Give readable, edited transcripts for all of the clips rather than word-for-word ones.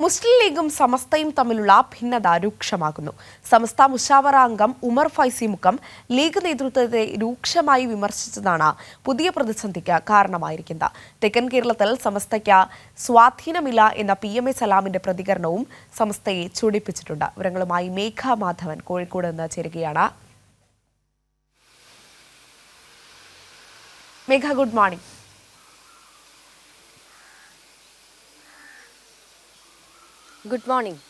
മുസ്ലിം ലീഗും സമസ്തയും തമ്മിലുള്ള ഭിന്നത രൂക്ഷമാകുന്നു. സമസ്ത മുശാവറ അംഗം ഉമർ ഫൈസി മുക്കം ലീഗ് നേതൃത്വത്തെ രൂക്ഷമായി വിമർശിച്ചതാണ് പുതിയ പ്രതിസന്ധിക്ക് കാരണമായിരിക്കുന്നത്. തെക്കൻ കേരളത്തിൽ സമസ്തയ്ക്ക് സ്വാധീനമില്ല എന്ന PMA സലാമിന്റെ പ്രതികരണവും സമസ്തയെ ചൊടിപ്പിച്ചിട്ടുണ്ട്. വിവരങ്ങളുമായി മേഘ മാധവൻ കോഴിക്കോട് നിന്ന് ചേരുകയാണ്. മേഘ, ഗുഡ് മോർണിംഗ്. ഗുഡ് മോർണിംഗ്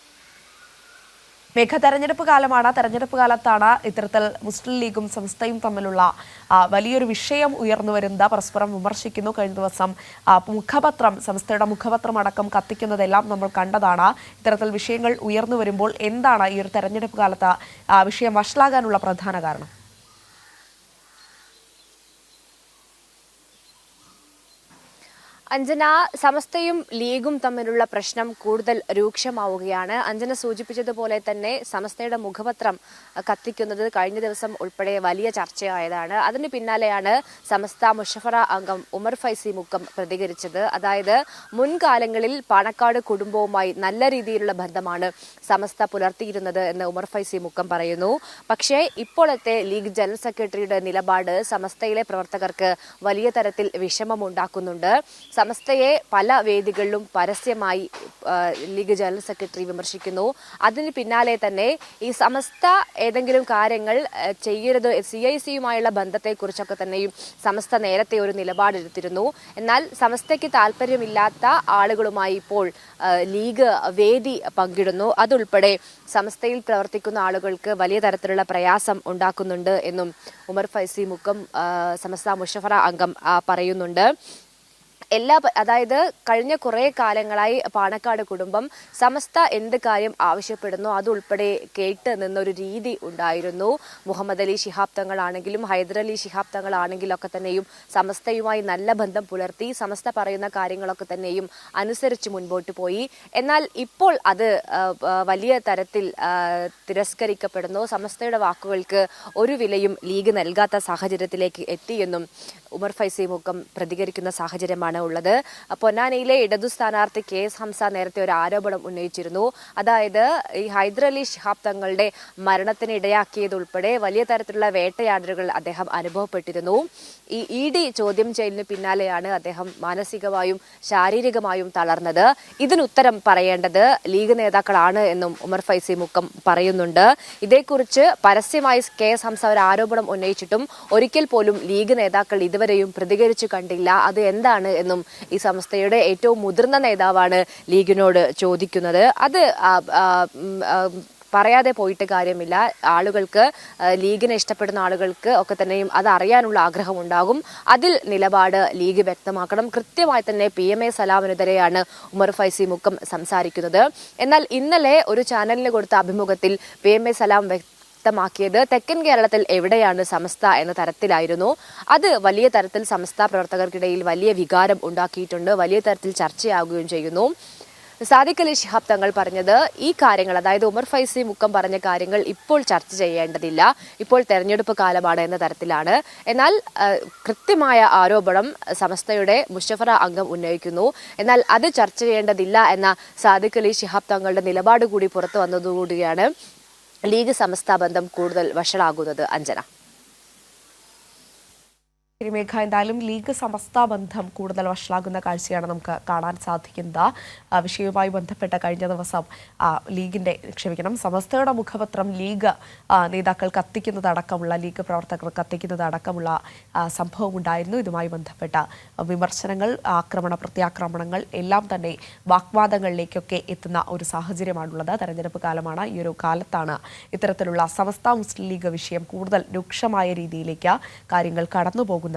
മേഘ, തെരഞ്ഞെടുപ്പ് കാലമാണ്. തെരഞ്ഞെടുപ്പ് കാലത്താണ് ഇത്തരത്തിൽ മുസ്ലിം ലീഗും സമസ്തയും തമ്മിലുള്ള വലിയൊരു വിഷയം ഉയർന്നു വരുന്നത്. പരസ്പരം വിമർശിക്കുന്നു. കഴിഞ്ഞ ദിവസം മുഖപത്രം, സമസ്തയുടെ മുഖപത്രം അടക്കം കത്തിക്കുന്നതെല്ലാം നമ്മൾ കണ്ടതാണ്. ഇത്തരത്തിൽ വിഷയങ്ങൾ ഉയർന്നു വരുമ്പോൾ എന്താണ് ഈ ഒരു തെരഞ്ഞെടുപ്പ് കാലത്ത് വിഷയം വഷളാകാനുള്ള പ്രധാന കാരണം? അഞ്ജന, സമസ്തയും ലീഗും തമ്മിലുള്ള പ്രശ്നം കൂടുതൽ രൂക്ഷമാവുകയാണ്. അഞ്ജന സൂചിപ്പിച്ചതുപോലെ തന്നെ സമസ്തയുടെ മുഖപത്രം കത്തിക്കുന്നത് കഴിഞ്ഞ ദിവസം ഉൾപ്പെടെ വലിയ ചർച്ചയായതാണ്. അതിന് പിന്നാലെയാണ് സമസ്ത മുഷഫറ അംഗം ഉമർ ഫൈസി മുക്കം പ്രതികരിച്ചത്. അതായത് മുൻകാലങ്ങളിൽ പാണക്കാട് കുടുംബവുമായി നല്ല രീതിയിലുള്ള ബന്ധമാണ് സമസ്ത പുലർത്തിയിരുന്നത് എന്ന് ഉമർ ഫൈസി മുക്കം പറയുന്നു. പക്ഷേ ഇപ്പോഴത്തെ ലീഗ് ജനറൽ സെക്രട്ടറിയുടെ നിലപാട് സമസ്തയിലെ പ്രവർത്തകർക്ക് വലിയ തരത്തിൽ വിഷമമുണ്ടാക്കുന്നുണ്ട്. സമസ്തയെ പല വേദികളിലും പരസ്യമായി ലീഗ് ജനറൽ സെക്രട്ടറി വിമർശിക്കുന്നു. അതിന് പിന്നാലെ തന്നെ ഈ സമസ്ത ഏതെങ്കിലും കാര്യങ്ങൾ ചെയ്യരുത്, CIC-യുമായുള്ള ബന്ധത്തെക്കുറിച്ചൊക്കെ തന്നെയും സമസ്ത നേരത്തെ ഒരു നിലപാടെടുത്തിരുന്നു. എന്നാൽ സമസ്തയ്ക്ക് താല്പര്യമില്ലാത്ത ആളുകളുമായി ഇപ്പോൾ ലീഗ് വേദി പങ്കിടുന്നു. അതുൾപ്പെടെ സമസ്തയിൽ പ്രവർത്തിക്കുന്ന ആളുകൾക്ക് വലിയ തരത്തിലുള്ള പ്രയാസം ഉണ്ടാക്കുന്നുണ്ട് എന്നും ഉമർ ഫൈസി മുക്കം സമസ്ത മുഷഫറ അംഗം പറയുന്നുണ്ട്. അതായത് കഴിഞ്ഞ കുറെ കാലങ്ങളായി പാണക്കാട് കുടുംബം സമസ്ത എന്ത് കാര്യം ആവശ്യപ്പെടുന്നു അതുൾപ്പെടെ കേട്ട് നിന്നൊരു രീതി ഉണ്ടായിരുന്നു. മുഹമ്മദ് അലി ശിഹാബ് തങ്ങളാണെങ്കിലും ഹൈദരലി ശിഹാബ് തങ്ങളാണെങ്കിലും ഒക്കെ തന്നെയും സമസ്തയുമായി നല്ല ബന്ധം പുലർത്തി സമസ്ത പറയുന്ന കാര്യങ്ങളൊക്കെ തന്നെയും അനുസരിച്ച് മുൻപോട്ട് പോയി. എന്നാൽ ഇപ്പോൾ അത് വലിയ തരത്തിൽ തിരസ്കരിക്കപ്പെടുന്നു. സമസ്തയുടെ വാക്കുകൾക്ക് ഒരു വിലയും ലീഗ് നൽകാത്ത സാഹചര്യത്തിലേക്ക് എത്തിയെന്നും ഉമർ ഫൈസി മുക്കം പ്രതികരിക്കുന്ന സാഹചര്യമാണ് ഉള്ളത്. പൊന്നാനിയിലെ ഇടതു സ്ഥാനാർത്ഥി KS ഹംസ നേരത്തെ ഒരു ആരോപണം ഉന്നയിച്ചിരുന്നു. അതായത് ഈ ഹൈദരലി ശിഹാബ് തങ്ങളുടെ മരണത്തിന് ഇടയാക്കിയതുൾപ്പെടെ വലിയ തരത്തിലുള്ള വേട്ടയാടലുകൾ അദ്ദേഹം അനുഭവപ്പെട്ടിരുന്നു. ഈ ED ചോദ്യം ചെയ്യലിന് പിന്നാലെയാണ് അദ്ദേഹം മാനസികമായും ശാരീരികമായും തളർന്നത്. ഇതിനുത്തരം പറയേണ്ടത് ലീഗ് നേതാക്കളാണ് എന്നും ഉമർ ഫൈസി മുക്കം പറയുന്നുണ്ട്. ഇതേക്കുറിച്ച് പരസ്യമായി KS ഹംസ ഒരു ആരോപണം ഉന്നയിച്ചിട്ടും ഒരിക്കൽ പോലും ലീഗ് നേതാക്കൾ ഇതുവരെയും പ്രതികരിച്ചു കണ്ടില്ല. അത് എന്താണ് എന്നും ഈ സംസ്ഥയുടെ ഏറ്റവും മുതിർന്ന നേതാവാണ് ലീഗിനോട് ചോദിക്കുന്നത്. അത് പറയാതെ പോയിട്ട് കാര്യമില്ല. ആളുകൾക്ക്, ലീഗിനെ ഇഷ്ടപ്പെടുന്ന ആളുകൾക്ക് ഒക്കെ തന്നെയും അത് അറിയാനുള്ള ആഗ്രഹം ഉണ്ടാകും. അതിൽ നിലപാട് ലീഗ് വ്യക്തമാക്കണം. കൃത്യമായി തന്നെ PMA സലാമിനെതിരെയാണ് ഉമർ ഫൈസി മുക്കം സംസാരിക്കുന്നത്. എന്നാൽ ഇന്നലെ ഒരു ചാനലിന് കൊടുത്ത അഭിമുഖത്തിൽ PMA സലാം വ്യക്തമാക്കിയത് തെക്കൻ കേരളത്തിൽ എവിടെയാണ് സമസ്ത എന്ന തരത്തിലായിരുന്നു. അത് വലിയ തരത്തിൽ സമസ്ത പ്രവർത്തകർക്കിടയിൽ വലിയ വികാരം ഉണ്ടാക്കിയിട്ടുണ്ട്. വലിയ തരത്തിൽ ചർച്ചയാകുകയും ചെയ്യുന്നു. സാദിഖ് അലി ശിഹാബ് തങ്ങൾ പറഞ്ഞത് ഈ കാര്യങ്ങൾ, അതായത് ഉമർ ഫൈസി മുക്കം പറഞ്ഞ കാര്യങ്ങൾ ഇപ്പോൾ ചർച്ച ചെയ്യേണ്ടതില്ല, ഇപ്പോൾ തെരഞ്ഞെടുപ്പ് കാലമാണ് എന്ന തരത്തിലാണ്. എന്നാൽ കൃത്യമായ ആരോപണം സമസ്തയുടെ മുഷഫറ അംഗം ഉന്നയിക്കുന്നു. എന്നാൽ അത് ചർച്ച ചെയ്യേണ്ടതില്ല എന്ന സാദിഖ് അലി ശിഹാബ് തങ്ങളുടെ നിലപാട് കൂടി പുറത്തു വന്നതോടുകൂടിയാണ് ലീഗ് സമസ്ത ബന്ധം കൂടുതൽ വഷളാകുന്നത്. അഞ്ജന. മേഘ, എന്തായാലും ലീഗ് സമസ്ത ബന്ധം കൂടുതൽ വഷളാകുന്ന കാഴ്ചയാണ് നമുക്ക് കാണാൻ സാധിക്കുന്നത്. വിഷയവുമായി ബന്ധപ്പെട്ട കഴിഞ്ഞ ദിവസം സമസ്തയുടെ മുഖപത്രം ലീഗ് നേതാക്കൾ കത്തിക്കുന്നതടക്കമുള്ള, ലീഗ് പ്രവർത്തകർ കത്തിക്കുന്നതടക്കമുള്ള സംഭവം ഉണ്ടായിരുന്നു. ഇതുമായി ബന്ധപ്പെട്ട വിമർശനങ്ങൾ, പ്രത്യാക്രമണങ്ങൾ എല്ലാം തന്നെ വാഗ്വാദങ്ങളിലേക്കൊക്കെ എത്തുന്ന ഒരു സാഹചര്യമാണുള്ളത്. തെരഞ്ഞെടുപ്പ് കാലമാണ്. ഈ ഒരു കാലത്താണ് ഇത്തരത്തിലുള്ള സമസ്ത മുസ്ലിം ലീഗ് വിഷയം കൂടുതൽ രൂക്ഷമായ രീതിയിലേക്ക് കാര്യങ്ങൾ കടന്നു പോകുന്നത്.